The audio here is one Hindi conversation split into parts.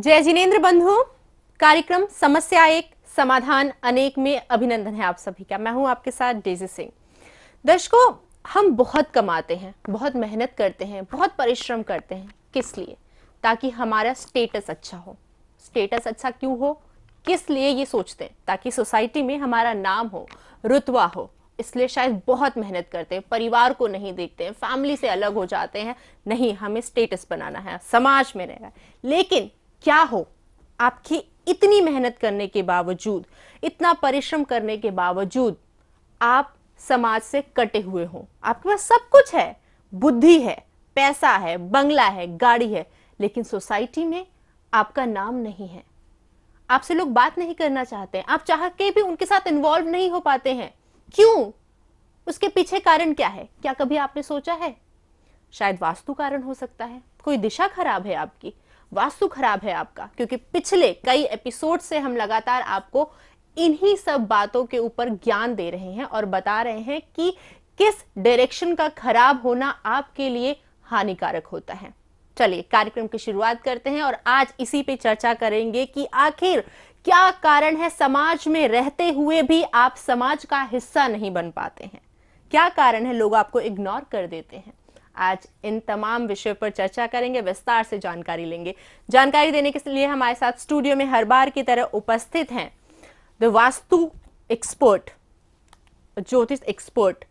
जय जिनेंद्र बंधु। कार्यक्रम समस्या एक समाधान अनेक में अभिनंदन है आप सभी का। मैं हूं आपके साथ डेजी सिंह। दर्शकों, हम बहुत कमाते हैं, बहुत मेहनत करते हैं, बहुत परिश्रम करते हैं। किस लिए? ताकि हमारा स्टेटस अच्छा हो। स्टेटस अच्छा क्यों हो, किस लिए ये सोचते हैं? ताकि सोसाइटी में हमारा नाम हो, रुतबा हो। इसलिए शायद बहुत मेहनत करते हैं, परिवार को नहीं देखते हैं, फैमिली से अलग हो जाते हैं। नहीं, हमें स्टेटस बनाना है, समाज में रहना है। लेकिन क्या हो, आपकी इतनी मेहनत करने के बावजूद, इतना परिश्रम करने के बावजूद आप समाज से कटे हुए हो। आपके पास सब कुछ है, बुद्धि है, पैसा है, बंगला है, गाड़ी है, लेकिन सोसाइटी में आपका नाम नहीं है। आपसे लोग बात नहीं करना चाहते हैं, आप चाह के भी उनके साथ इन्वॉल्व नहीं हो पाते हैं। क्यों? उसके पीछे कारण क्या है? क्या कभी आपने सोचा है? शायद वास्तु कारण हो सकता है। कोई दिशा खराब है आपकी, वास्तु खराब है आपका। क्योंकि पिछले कई एपिसोड से हम लगातार आपको इन्हीं सब बातों के ऊपर ज्ञान दे रहे हैं और बता रहे हैं कि किस डायरेक्शन का खराब होना आपके लिए हानिकारक होता है। चलिए कार्यक्रम की शुरुआत करते हैं और आज इसी पे चर्चा करेंगे कि आखिर क्या कारण है समाज में रहते हुए भी आप समाज का हिस्सा नहीं बन पाते हैं। क्या कारण है लोग आपको इग्नोर कर देते हैं। आज इन तमाम विषयों पर चर्चा करेंगे, विस्तार से जानकारी लेंगे। जानकारी देने के लिए हमारे साथ स्टूडियो में हर बार की तरह उपस्थित हैं द वास्तु एक्सपर्ट, ज्योतिष एक्सपर्ट।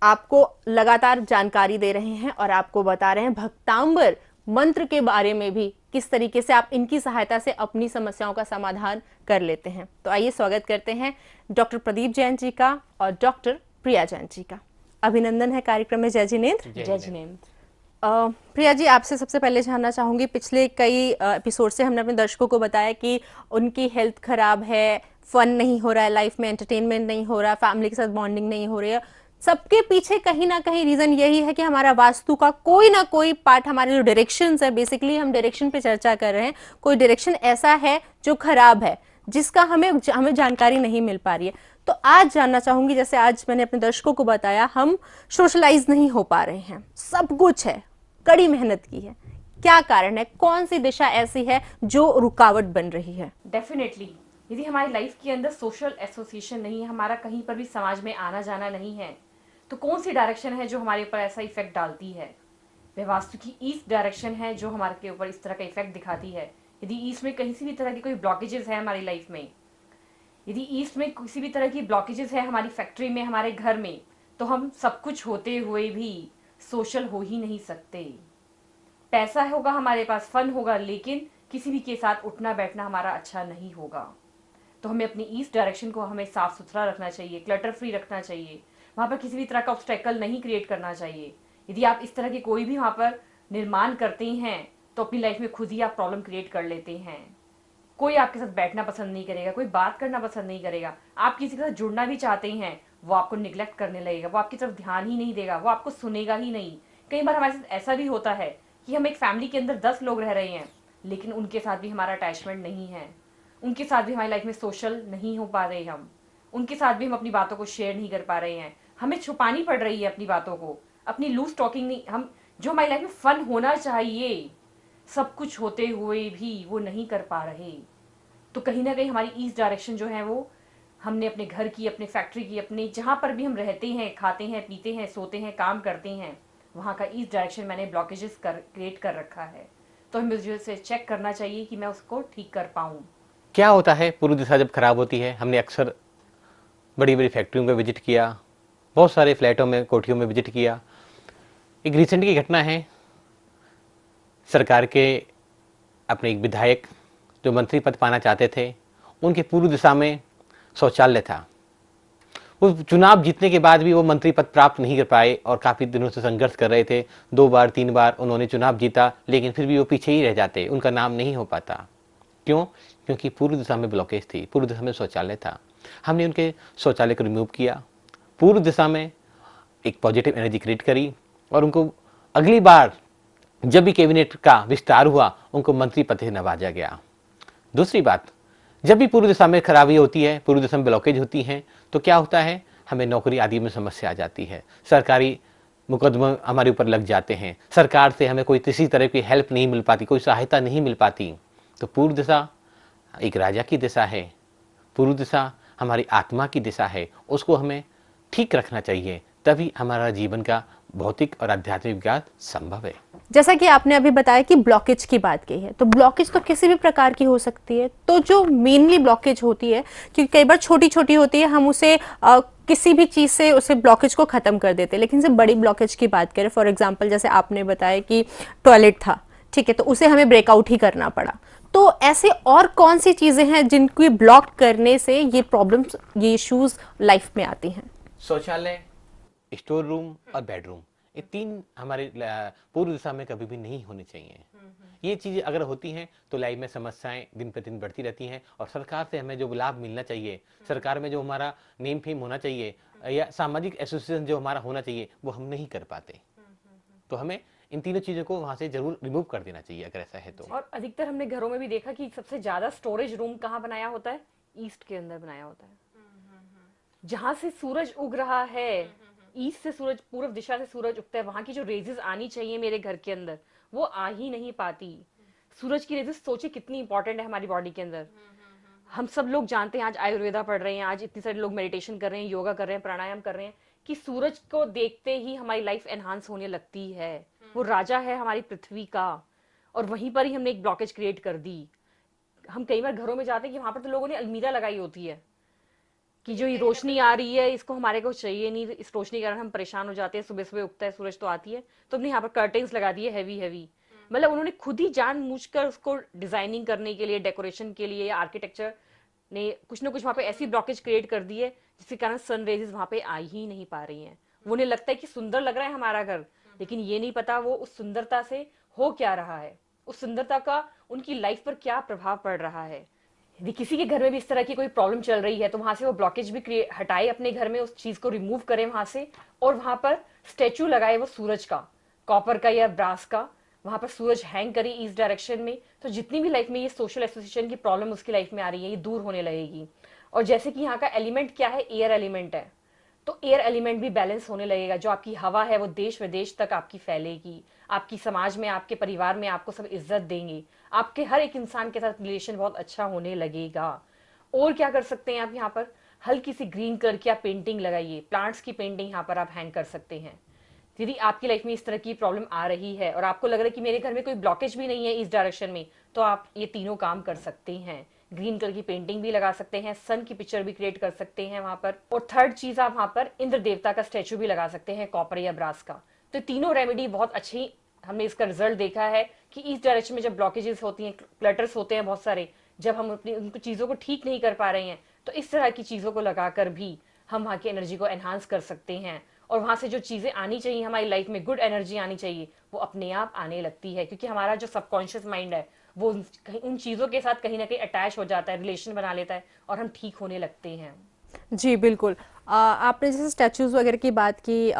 आपको लगातार जानकारी दे रहे हैं और आपको बता रहे हैं भक्तांबर मंत्र के बारे में भी, किस तरीके से आप इनकी सहायता से अपनी समस्याओं का समाधान कर लेते हैं। तो आइए स्वागत करते हैं डॉक्टर प्रदीप जैन जी का और डॉक्टर प्रिया जैन जी का। अभिनंदन है कार्यक्रम में। जय जिनेंद्र। जय जिनेंद्र। प्रिया जी, आपसे सबसे पहले जानना चाहूंगी, पिछले कई एपिसोड से हमने अपने दर्शकों को बताया कि उनकी हेल्थ खराब है, फन नहीं हो रहा है, लाइफ में एंटरटेनमेंट नहीं हो रहा, फैमिली के साथ बॉन्डिंग नहीं हो रही है। सबके पीछे कहीं ना कहीं रीजन यही है कि हमारा वास्तु का कोई ना कोई पार्ट, हमारे जो डायरेक्शंस है, बेसिकली हम डायरेक्शन पे चर्चा कर रहे हैं, कोई डायरेक्शन ऐसा है जो खराब है, जिसका हमें जानकारी नहीं मिल पा रही है। तो आज जानना चाहूंगी, जैसे आज मैंने अपने दर्शकों को बताया, हम सोशलाइज नहीं हो पा रहे हैं, सब कुछ है, कड़ी मेहनत की है। क्या कारण है? कौन सी दिशा ऐसी है जो रुकावट बन रही है? डेफिनेटली, यदि हमारी लाइफ के अंदर सोशल एसोसिएशन नहीं है, हमारा कहीं पर भी समाज में आना जाना नहीं है, तो कौन सी डायरेक्शन है जो हमारे ऊपर ऐसा इफेक्ट डालती है? वह वास्तु की ईस्ट डायरेक्शन है जो हमारे के ऊपर इस तरह का इफेक्ट दिखाती है। यदि ईस्ट में कहीं सी भी तरह की कोई ब्लॉकेजेस है हमारी लाइफ में, यदि ईस्ट में किसी भी तरह की ब्लॉकेजेस है हमारी फैक्ट्री में, हमारे घर में, तो हम सब कुछ होते हुए भी सोशल हो ही नहीं सकते। पैसा होगा हमारे पास, फन होगा, लेकिन किसी भी के साथ उठना बैठना हमारा अच्छा नहीं होगा। तो हमें अपनी ईस्ट डायरेक्शन को हमें साफ सुथरा रखना चाहिए, क्लटर फ्री रखना चाहिए। वहाँ पर किसी भी तरह का ऑब्स्टेकल नहीं क्रिएट करना चाहिए। यदि आप इस तरह के कोई भी वहाँ पर निर्माण करते हैं तो अपनी लाइफ में खुद ही आप प्रॉब्लम क्रिएट कर लेते हैं। कोई आपके साथ बैठना पसंद नहीं करेगा, कोई बात करना पसंद नहीं करेगा। आप किसी के साथ जुड़ना भी चाहते हैं, वो आपको निग्लेक्ट करने लगेगा, वो आपकी तरफ ध्यान ही नहीं देगा, वो आपको सुनेगा ही नहीं। कई बार हमारे साथ ऐसा भी होता है कि हम एक फैमिली के अंदर 10 लोग रह रहे हैं, लेकिन उनके साथ भी हमारा अटैचमेंट नहीं है, उनके साथ भी हमारी लाइफ में सोशल नहीं हो पा रहे, हम उनके साथ भी हम अपनी बातों को शेयर नहीं कर पा रहे हैं, हमें छुपानी पड़ रही है अपनी बातों को, अपनी लूज टॉकिंग नहीं, हम जो हमारी लाइफ में फन होना चाहिए सब कुछ होते हुए भी वो नहीं कर पा रहे। तो कहीं ना कहीं हमारी ईस्ट डायरेक्शन जो है वो हमने अपने घर की, अपने फैक्ट्री की, अपने जहाँ पर भी हम रहते हैं, खाते हैं, पीते हैं, सोते हैं, काम करते हैं, वहाँ का ईस्ट डायरेक्शन मैंने ब्लॉकेजेस क्रिएट कर रखा है। तो हमें मुझे से चेक करना चाहिए कि मैं उसको ठीक कर पाऊँ। क्या होता है पूर्व दिशा जब खराब होती है? हमने अक्सर बड़ी बड़ी फैक्ट्रियों में विजिट किया, बहुत सारे फ्लैटों में, कोठियों में विजिट किया। एक रिसेंट की घटना है, सरकार के अपने एक विधायक जो मंत्री पद पाना चाहते थे, उनके पूर्व दिशा में शौचालय था। वो चुनाव जीतने के बाद भी वो मंत्री पद प्राप्त नहीं कर पाए और काफ़ी दिनों से संघर्ष कर रहे थे। 2 बार 3 बार उन्होंने चुनाव जीता, लेकिन फिर भी वो पीछे ही रह जाते, उनका नाम नहीं हो पाता। क्यों? क्योंकि पूर्व दिशा में ब्लॉकेज थी, पूर्व दिशा में शौचालय था। हमने उनके शौचालय को रिमूव किया, पूर्व दिशा में एक पॉजिटिव एनर्जी क्रिएट करी और उनको अगली बार जब भी कैबिनेट का विस्तार हुआ, उनको मंत्री पद से नवाजा गया। दूसरी बात, जब भी पूर्व दिशा में खराबी होती है, पूर्व दिशा में ब्लॉकेज होती है, तो क्या होता है, हमें नौकरी आदि में समस्या आ जाती है, सरकारी मुकदमे हमारे ऊपर लग जाते हैं, सरकार से हमें कोई किसी तरह की हेल्प नहीं मिल पाती, कोई सहायता नहीं मिल पाती। तो पूर्व दिशा एक राजा की दिशा है, पूर्व दिशा हमारी आत्मा की दिशा है, उसको हमें ठीक रखना चाहिए, तभी हमारा जीवन का भौतिक और आध्यात्मिक विकास संभव है। जैसा कि आपने अभी बताया कि ब्लॉकेज की बात की है, तो ब्लॉकेज तो किसी भी प्रकार की हो सकती है, तो जो मेनली ब्लॉकेज होती है, क्योंकि कई बार छोटी छोटी होती है, हम उसे किसी भी चीज से उसे ब्लॉकेज को खत्म कर देते हैं, लेकिन जब बड़ी ब्लॉकेज की बात करें, फॉर एग्जांपल जैसे आपने बताया कि टॉयलेट था, ठीक है, तो उसे हमें ब्रेकआउट ही करना पड़ा, तो ऐसे और कौन सी चीजें हैं जिनको ब्लॉक करने से ये प्रॉब्लम्स, ये इश्यूज लाइफ में आती हैं? शौचालय, स्टोर रूम और बेडरूम, ये तीन हमारे पूर्व दिशा में कभी भी नहीं होनी चाहिए। ये चीजें अगर होती हैं तो लाइफ में समस्याएं दिन प्रतिदिन बढ़ती रहती हैं, और सरकार से हमें जो लाभ मिलना चाहिए, सरकार में जो हमारा नेम फेम होना चाहिए, या सामाजिक एसोसिएशन जो हमारा होना चाहिए, वो हम नहीं कर पाते। तो हमें इन तीनों चीजों को वहां से जरूर रिमूव कर देना चाहिए अगर ऐसा है तो। और अधिकतर हमने घरों में भी देखा कि सबसे ज्यादा स्टोरेज रूम कहाँ बनाया होता है? ईस्ट के अंदर बनाया होता है, जहां से सूरज उग रहा है, ईस्ट से सूरज, पूर्व दिशा से सूरज उगता है, वहां की जो रेजेस आनी चाहिए मेरे घर के अंदर, वो आ ही नहीं पाती। सूरज की रेजेस सोचिए कितनी इंपॉर्टेंट है हमारी बॉडी के अंदर। हम सब लोग जानते हैं, आज आयुर्वेदा पढ़ रहे हैं, आज इतने सारे लोग मेडिटेशन कर रहे हैं, योगा कर रहे हैं, प्राणायाम कर रहे हैं, कि सूरज को देखते ही हमारी लाइफ एनहांस होने लगती है। वो राजा है हमारी पृथ्वी का, और वहीं पर ही हमने एक ब्लॉकेज क्रिएट कर दी। हम कई बार घरों में जाते हैं कि वहां पर तो लोगों ने अलमीरा लगाई होती है कि जो ये रोशनी आ रही है इसको हमारे को चाहिए नहीं, इस रोशनी के कारण हम परेशान हो जाते हैं, सुबह सुबह उगता है सूरज तो आती है, तो हमने यहाँ पर कर्टेन्स लगा दिए हैवी हैवी। मतलब उन्होंने खुद ही जानबूझकर उसको डिजाइनिंग करने के लिए, डेकोरेशन के लिए, या आर्किटेक्चर ने कुछ ना कुछ वहां पे ऐसी ब्लॉकेज क्रिएट कर दी है जिसके कारण सन रेजेस वहां पे आ ही नहीं पा रही हैं। वो उन्हें लगता है कि सुंदर लग रहा है हमारा घर, लेकिन ये नहीं पता वो उस सुंदरता से हो क्या रहा है, उस सुंदरता का उनकी लाइफ पर क्या प्रभाव पड़ रहा है। यदि किसी के घर में भी इस तरह की कोई प्रॉब्लम चल रही है तो वहां से वो ब्लॉकेज भी हटाए अपने घर में, उस चीज को रिमूव करें वहां से, और वहां पर स्टेचू लगाए वो सूरज का, कॉपर का या ब्रास का, वहां पर सूरज हैंग करी ईस्ट डायरेक्शन में। तो जितनी भी लाइफ में ये सोशल एसोसिएशन की प्रॉब्लम उसकी लाइफ में आ रही है, ये दूर होने लगेगी। और जैसे कि यहाँ का एलिमेंट क्या है, एयर एलिमेंट है, तो एयर एलिमेंट भी बैलेंस होने लगेगा। जो आपकी हवा है वो देश विदेश तक आपकी फैलेगी, आपकी समाज में, आपके परिवार में आपको सब इज्जत देंगे, आपके हर एक इंसान के साथ रिलेशन बहुत अच्छा होने लगेगा। और क्या कर सकते हैं आप, यहाँ पर हल्की सी ग्रीन कलर की आप पेंटिंग लगाइए, प्लांट्स की पेंटिंग यहाँ पर आप हैंग कर सकते हैं। यदि आपकी लाइफ में इस तरह की प्रॉब्लम आ रही है और आपको लग रहा है कि मेरे घर में कोई ब्लॉकेज भी नहीं है इस डायरेक्शन में, तो आप ये तीनों काम कर सकते हैं। ग्रीन कलर की पेंटिंग भी लगा सकते हैं, सन की पिक्चर भी क्रिएट कर सकते हैं वहां पर, और थर्ड चीज आप वहां पर इंद्र देवता का स्टैचू भी लगा सकते हैं, कॉपर या ब्रास का। तो तीनों रेमेडी बहुत अच्छी, हमने इसका रिजल्ट देखा है कि इस डायरेक्शन में जब ब्लॉकेजेस होती हैं, क्लटर्स होते हैं बहुत सारे, जब हम अपनी उनको चीजों को ठीक नहीं कर पा रहे हैं, तो इस तरह की चीजों को लगाकर भी हम वहां की एनर्जी को एनहांस कर सकते हैं। और वहां से जो चीजें आनी चाहिए हमारी लाइफ में, गुड एनर्जी आनी चाहिए, वो अपने आप आने लगती है, क्योंकि हमारा जो सबकॉन्शियस माइंड है वो उन चीजों के साथ कहीं ना कहीं अटैच हो जाता है, रिलेशन बना लेता है, और हम ठीक होने लगते हैं। जी बिल्कुल। आपने जैसे स्टैचूज वगैरह की बात की,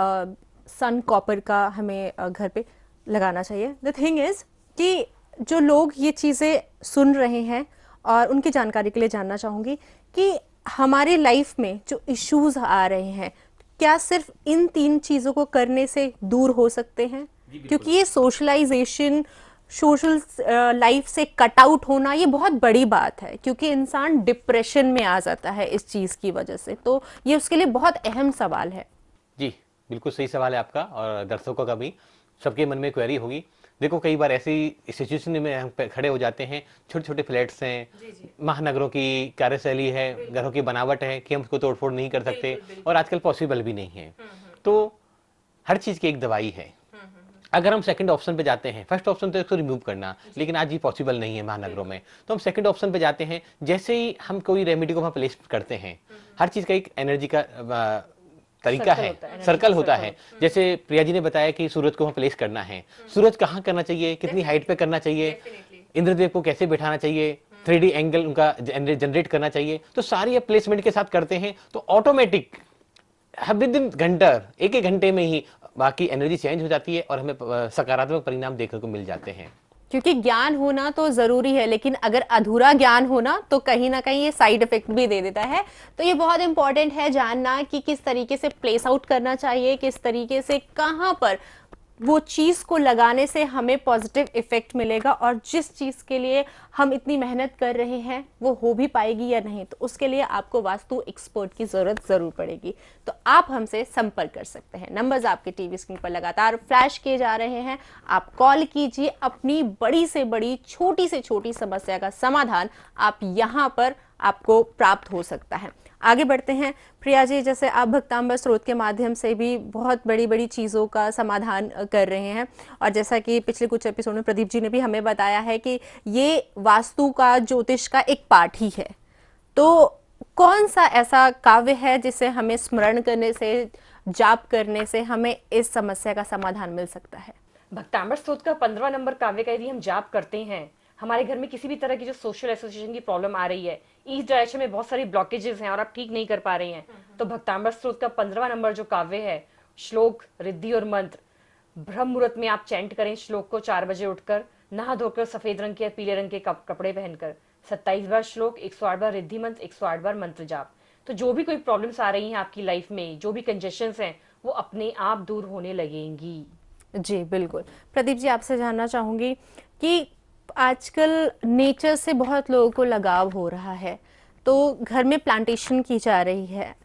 सन कॉपर का हमें घर पे लगाना चाहिए। द थिंग इज कि जो लोग ये चीज़ें सुन रहे हैं, और उनकी जानकारी के लिए जानना चाहूँगी कि हमारी लाइफ में जो इश्यूज आ रहे हैं, क्या सिर्फ इन 3 चीज़ों को करने से दूर हो सकते हैं? क्योंकि ये सोशलाइजेशन, सोशल लाइफ से कट आउट होना, ये बहुत बड़ी बात है, क्योंकि इंसान डिप्रेशन में आ जाता है इस चीज़ की वजह से। तो ये उसके लिए बहुत अहम सवाल है। जी बिल्कुल सही सवाल है आपका, और दर्शकों का भी, सबके मन में क्वेरी होगी। देखो कई बार ऐसी सिचुएशन में हम खड़े हो जाते हैं, छोटे छोटे फ्लैट्स हैं, महानगरों की कार्यशैली है, घरों की बनावट है कि हम उसको तोड़फोड़ नहीं कर सकते, और आजकल पॉसिबल भी नहीं है। तो हर चीज की एक दवाई है। अगर हम सेकंड ऑप्शन पे जाते हैं, फर्स्ट ऑप्शन तो इसको रिमूव करना, लेकिन आज ये पॉसिबल नहीं है महानगरों में, तो हम सेकंड ऑप्शन पे जाते हैं। जैसे ही हम कोई रेमेडी को वहां प्लेस करते हैं, हर चीज का एक एनर्जी का तरीका है, सर्कल होता है। जैसे प्रिया जी ने बताया कि सूरज को वहां प्लेस करना है, सूरज कहाँ करना चाहिए, कितनी हाइट पे करना चाहिए, इंद्रदेव को कैसे बैठाना चाहिए, 3D एंगल उनका जनरेट करना चाहिए, तो सारी प्लेसमेंट के साथ करते हैं तो ऑटोमेटिक विद इन घंटा, एक घंटे में ही बाकी एनर्जी चेंज हो जाती है, और हमें सकारात्मक परिणाम देखने को मिल जाते हैं। क्योंकि ज्ञान होना तो जरूरी है, लेकिन अगर अधूरा ज्ञान होना तो कहीं ना कहीं ये साइड इफेक्ट भी दे देता है। तो ये बहुत इंपॉर्टेंट है जानना कि किस तरीके से प्लेस आउट करना चाहिए, किस तरीके से कहाँ पर वो चीज को लगाने से हमें पॉजिटिव इफेक्ट मिलेगा, और जिस चीज के लिए हम इतनी मेहनत कर रहे हैं वो हो भी पाएगी या नहीं, तो उसके लिए आपको वास्तु एक्सपर्ट की जरूरत जरूर पड़ेगी। तो आप हमसे संपर्क कर सकते हैं, नंबर्स आपके टीवी स्क्रीन पर लगातार फ्लैश किए जा रहे हैं। आप कॉल कीजिए, अपनी बड़ी से बड़ी छोटी से छोटी समस्या का समाधान आप यहां पर आपको प्राप्त हो सकता है। आगे बढ़ते हैं प्रिया जी, जैसे आप भक्तांबर स्रोत के माध्यम से भी बहुत बड़ी बड़ी चीज़ों का समाधान कर रहे हैं, और जैसा कि पिछले कुछ एपिसोड में प्रदीप जी ने भी हमें बताया है कि ये वास्तु का, ज्योतिष का एक पार्ट ही है, तो कौन सा ऐसा काव्य है जिसे हमें स्मरण करने से, जाप करने से हमें इस समस्या का समाधान मिल सकता है? भक्तांबर स्तोत्र का 15वां नंबर काव्य का यदि हम जाप करते हैं, हमारे घर में किसी भी तरह की जो सोशल एसोसिएशन की प्रॉब्लम आ रही है, इस डायरेक्शन में बहुत सारी ब्लॉकेजेस हैं और आप ठीक नहीं कर पा रहे हैं, तो भक्तांबर स्तोत्र का 15वां नंबर जो काव्य है, श्लोक, रिद्धि और मंत्र, ब्रह्म मुहूर्त में आप चैंट करें श्लोक को 4 बजे उठकर, नहा धोकर सफेद रंग के या पीले रंग के कपड़े पहनकर, 27 बार श्लोक, 108 बार रिद्धि मंत्र, 108 बार मंत्र जाप। तो जो भी कोई प्रॉब्लम्स आ रही हैं आपकी लाइफ में, जो भी कंजेशंस हैं, वो अपने आप दूर होने लगेंगी। जी बिल्कुल। प्रदीप जी, आपसे जानना चाहूंगी कि आजकल नेचर से बहुत लोगों को लगाव हो रहा है, तो घर में प्लांटेशन की जा रही है,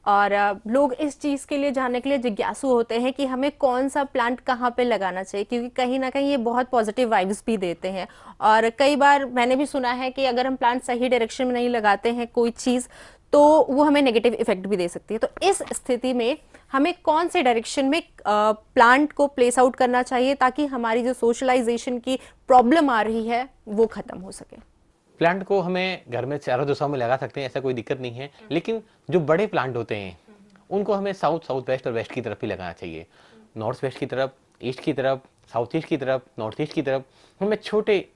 और लोग इस चीज़ के लिए जानने के लिए जिज्ञासु होते हैं कि हमें कौन सा प्लांट कहाँ पे लगाना चाहिए, क्योंकि कहीं ना कहीं ये बहुत पॉजिटिव वाइब्स भी देते हैं। और कई बार मैंने भी सुना है कि अगर हम प्लांट सही डायरेक्शन में नहीं लगाते हैं कोई चीज़, तो वो हमें नेगेटिव इफेक्ट भी दे सकती है। तो इस स्थिति में हमें कौन से डायरेक्शन में प्लांट को प्लेस आउट करना चाहिए ताकि हमारी जो सोशलाइजेशन की प्रॉब्लम आ रही है वो खत्म हो सके? प्लांट को हमें घर में चारों दिशाओं में लगा सकते हैं, ऐसा कोई दिक्कत नहीं है, लेकिन जो बड़े प्लांट होते हैं उनको हमें साउथ, साउथ वेस्ट और वेस्ट की तरफ ही लगाना चाहिए। नॉर्थ वेस्ट की तरफ, ईस्ट की तरफ, साउथ ईस्ट की तरफ, नॉर्थ ईस्ट की तरफ हमें छोटे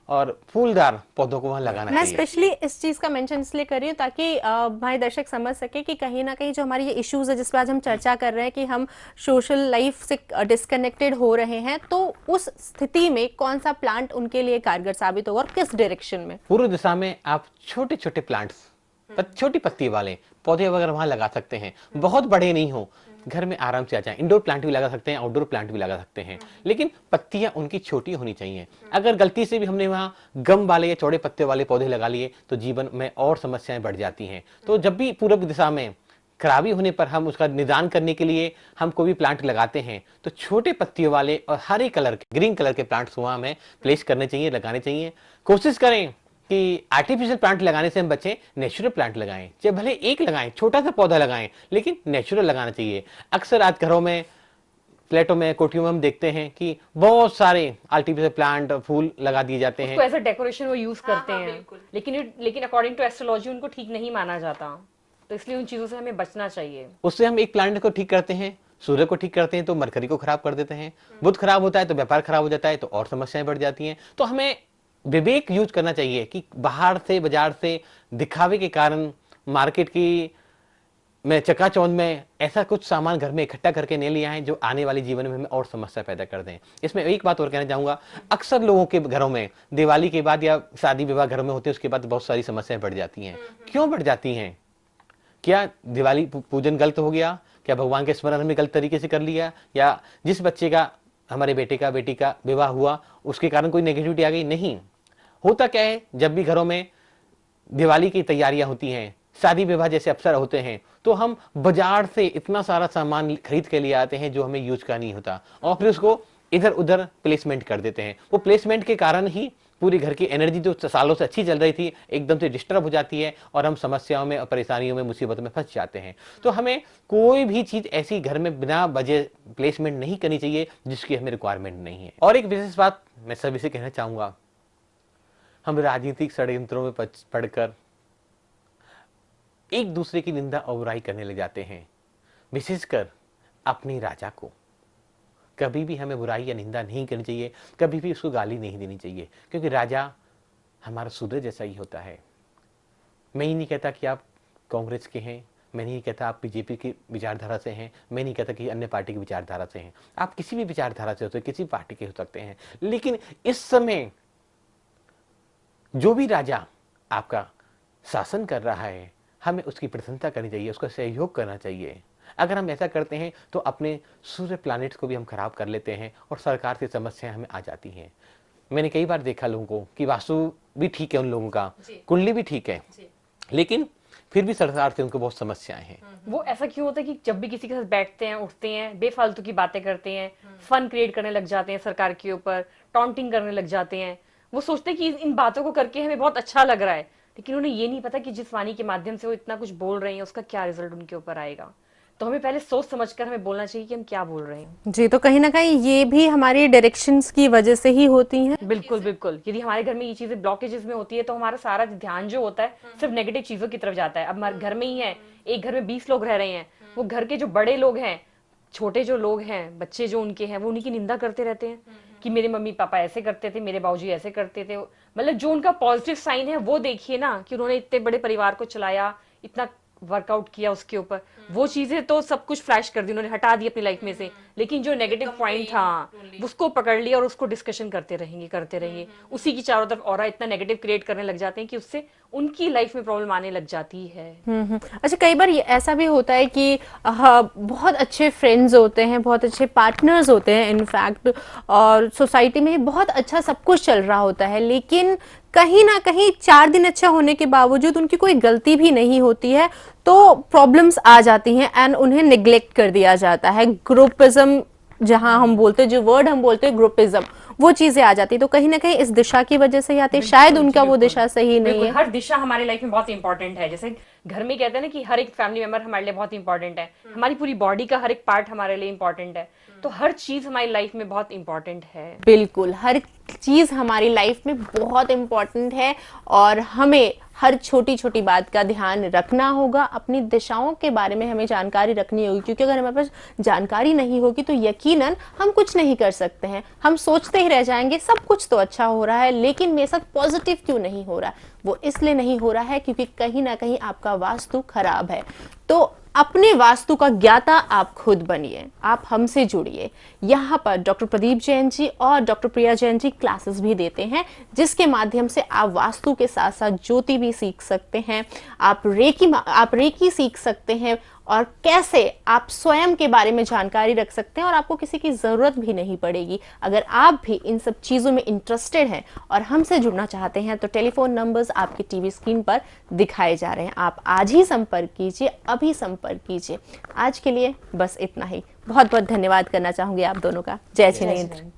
और फूलदार पौधों को वहां लगाना मैं चाहिए। स्पेशली इस चीज का मेंशन इसलिए कर रही हूँ ताकि भाई दर्शक समझ सके कि कहीं ना कहीं जो हमारी ये इश्यूज है जिस पर आज हम चर्चा कर रहे हैं कि हम सोशल लाइफ से डिस्कनेक्टेड हो रहे हैं, तो उस स्थिति में कौन सा प्लांट उनके लिए कारगर साबित होगा और किस डायरेक्शन में? पूर्व दिशा में आप छोटे छोटे प्लांट्स, छोटी पत्ती वाले पौधे वगैरह वहां लगा सकते हैं, बहुत बड़े नहीं हो, घर में आराम से आ जाए। इंडोर प्लांट भी लगा सकते हैं, आउटडोर प्लांट भी लगा सकते हैं, लेकिन पत्तियां उनकी छोटी होनी चाहिए। अगर गलती से भी हमने वहां गम वाले या चौड़े पत्ते वाले पौधे लगा लिए तो जीवन में और समस्याएं बढ़ जाती हैं। तो जब भी पूर्व दिशा में खराबी होने पर हम उसका निदान करने के लिए हम कोई भी प्लांट लगाते हैं तो छोटे पत्तियों वाले और हरे कलर के, ग्रीन कलर के प्लांट्स वहां हमें प्लेस करने चाहिए, लगाने चाहिए। कोशिश करें कि आर्टिफिशियल प्लांट लगाने से हम बचें, नेचुरल प्लांट लगाएं। चाहे भले एक लगाएं, छोटा सा पौधा लगाएं, लेकिन नेचुरल लगाना चाहिए। अक्सर आज घरों में, फ्लैटों में, कोठियों में हम देखते हैं कि बहुत सारे आर्टिफिशियल प्लांट, फूल लगा दिए जाते हैं, उसको एज अ डेकोरेशन वो यूज करते हैं, लेकिन अकॉर्डिंग टू एस्ट्रोलॉजी उनको ठीक नहीं माना जाता, तो इसलिए उन चीजों से हमें बचना चाहिए। उससे हम एक प्लांट को ठीक करते हैं, सूर्य को ठीक करते हैं तो मरकरी को खराब कर देते हैं, बुध खराब होता है तो व्यापार खराब हो जाता है, तो और समस्याएं बढ़ जाती हैं। तो हमें विवेक यूज करना चाहिए कि बाहर से, बाजार से दिखावे के कारण, मार्केट की में चकाचौंध में ऐसा कुछ सामान घर में इकट्ठा करके नहीं लिया है जो आने वाले जीवन में हमें और समस्या पैदा कर दें। इसमें एक बात और कहना चाहूंगा, अक्सर लोगों के घरों में दिवाली के बाद या शादी विवाह घरों में होते हैं उसके बाद बहुत सारी समस्याएं बढ़ जाती हैं। क्यों बढ़ जाती हैं? क्या दिवाली पूजन गलत हो गया? क्या भगवान के स्मरण में गलत तरीके से कर लिया? या जिस बच्चे का, हमारे बेटे का, बेटी का विवाह हुआ उसके कारण कोई नेगेटिविटी आ गई? नहीं। होता क्या है, जब भी घरों में दिवाली की तैयारियां होती हैं, शादी विवाह जैसे अवसर होते हैं, तो हम बाजार से इतना सारा सामान खरीद के लिए आते हैं जो हमें यूज का नहीं होता, और फिर उसको इधर उधर प्लेसमेंट कर देते हैं। वो प्लेसमेंट के कारण ही पूरी घर की एनर्जी जो सालों से अच्छी चल रही थी एकदम से डिस्टर्ब हो जाती है और हम समस्याओं में, परेशानियों में, मुसीबतों में फंस जाते हैं। तो हमें कोई भी चीज ऐसी घर में बिना वजह प्लेसमेंट नहीं करनी चाहिए जिसकी हमें रिक्वायरमेंट नहीं है। और एक विशेष बात मैं सभी से कहना चाहूंगा, हम राजनीतिक षड्यंत्रों में पढ़कर एक दूसरे की निंदा और बुराई करने लग जाते हैं, विशेषकर अपनी राजा को। कभी भी हमें बुराई या निंदा नहीं करनी चाहिए, कभी भी उसको गाली नहीं देनी चाहिए, क्योंकि राजा हमारा सूर्य जैसा ही होता है। मैं ही नहीं कहता कि आप कांग्रेस के हैं, मैं नहीं कहता आप बीजेपी की विचारधारा से हैं, मैं नहीं कहता कि अन्य पार्टी की विचारधारा से हैं। आप किसी भी विचारधारा से होते हैं, किसी पार्टी के हो सकते हैं, लेकिन इस समय जो भी राजा आपका शासन कर रहा है हमें उसकी प्रशंसा करनी चाहिए, उसका सहयोग करना चाहिए। अगर हम ऐसा करते हैं तो अपने सूर्य प्लैनेट्स को भी हम खराब कर लेते हैं और सरकार से समस्याएं हमें आ जाती हैं। मैंने कई बार देखा लोगों को कि वास्तु भी ठीक है उन लोगों का, कुंडली भी ठीक है, लेकिन फिर भी सरकार से उनको बहुत समस्याएं हैं। वो ऐसा क्यों होता है कि जब भी किसी के साथ बैठते हैं, उठते हैं, बेफालतू की बातें करते हैं, फन क्रिएट करने लग जाते हैं सरकार के ऊपर, टॉन्टिंग करने लग जाते हैं। वो सोचते हैं कि इन बातों को करके हमें बहुत अच्छा लग रहा है, लेकिन उन्हें ये नहीं पता कि जिस वाणी के माध्यम से वो इतना कुछ बोल रहे हैं उसका क्या रिजल्ट उनके ऊपर आएगा। तो हमें पहले सोच समझकर हमें बोलना चाहिए कि हम क्या बोल रहे हैं। जी, तो कहीं ना कहीं ये भी हमारी डायरेक्शंस की वजह से ही होती हैं। बिल्कुल बिल्कुल, यदि हमारे घर में ये चीजें ब्लॉकेजेस में होती है तो हमारा सारा ध्यान जो होता है सिर्फ नेगेटिव चीजों की तरफ जाता है। अब हमारे घर में ही है, एक घर में 20 लोग रह रहे हैं, वो घर के जो बड़े लोग हैं, छोटे जो लोग हैं, बच्चे जो उनके हैं, वो उन्हीं की निंदा करते रहते हैं कि मेरे मम्मी पापा ऐसे करते थे, मेरे बाबूजी ऐसे करते थे। मतलब जो उनका पॉजिटिव साइन है वो देखिए ना, कि उन्होंने इतने बड़े परिवार को चलाया, इतना वर्कआउट किया उसके ऊपर, वो चीजें तो सब कुछ फ्लैश कर दी, उन्होंने हटा दी अपनी लाइफ में से। लेकिन जो नेगेटिव पॉइंट था उसको पकड़ लिया और उसको डिस्कशन करते रहेंगे, उसी की चारों तरफ ऑरा इतना नेगेटिव क्रिएट करने लग जाते हैं कि उससे उनकी लाइफ में प्रॉब्लम आने लग जाती है। अच्छा, कई बार ये ऐसा भी होता है कि बहुत अच्छे फ्रेंड्स होते हैं, बहुत अच्छे पार्टनर्स होते हैं इनफैक्ट, और सोसाइटी में बहुत अच्छा सब कुछ चल रहा होता है, लेकिन कहीं ना कहीं 4 दिन अच्छा होने के बावजूद उनकी कोई गलती भी नहीं होती है तो प्रॉब्लम्स आ जाती हैं एंड उन्हें निग्लेक्ट कर दिया जाता है। ग्रुपिज्म, जहां हम बोलते हैं, जो वर्ड हम बोलते हैं ग्रुपिज्म, वो चीजें आ जाती है। तो कहीं ना कहीं इस दिशा की वजह से ही आती है, शायद उनका वो दिशा सही नहीं है। हर दिशा हमारी लाइफ में बहुत इंपॉर्टेंट है। जैसे घर में कहते हैं ना कि हर एक फैमिली मेंबर हमारे लिए बहुत इंपॉर्टेंट है, हमारी पूरी बॉडी का हर एक पार्ट हमारे लिए इंपॉर्टेंट है, तो हर चीज हमारी लाइफ में बहुत इंपॉर्टेंट है। बिल्कुल, हर चीज हमारी लाइफ में बहुत इंपॉर्टेंट है और हमें हर छोटी छोटी बात का ध्यान रखना होगा। अपनी दिशाओं के बारे में हमें जानकारी रखनी होगी, क्योंकि अगर हमारे पास जानकारी नहीं होगी तो यकीनन हम कुछ नहीं कर सकते हैं। हम सोचते ही रह जाएंगे सब कुछ तो अच्छा हो रहा है, लेकिन मेरे साथ पॉजिटिव क्यों नहीं हो रहा है? वो इसलिए नहीं हो रहा है क्योंकि कहीं ना कहीं आपका वास्तु खराब है। तो अपने वास्तु का ज्ञाता आप खुद बनिए, आप हमसे जुड़िए। यहाँ पर डॉक्टर प्रदीप जैन जी और डॉक्टर प्रिया जैन जी क्लासेस भी देते हैं, जिसके माध्यम से आप वास्तु के साथ साथ ज्योति भी सीख सकते हैं, आप रेकी सीख सकते हैं, और कैसे आप स्वयं के बारे में जानकारी रख सकते हैं और आपको किसी की जरूरत भी नहीं पड़ेगी। अगर आप भी इन सब चीजों में इंटरेस्टेड हैं और हमसे जुड़ना चाहते हैं तो टेलीफोन नंबर्स आपकी टीवी स्क्रीन पर दिखाए जा रहे हैं, आप आज ही संपर्क कीजिए, अभी संपर्क कीजिए। आज के लिए बस इतना ही। बहुत बहुत धन्यवाद करना चाहूंगी आप दोनों का। जय श्री हिंद।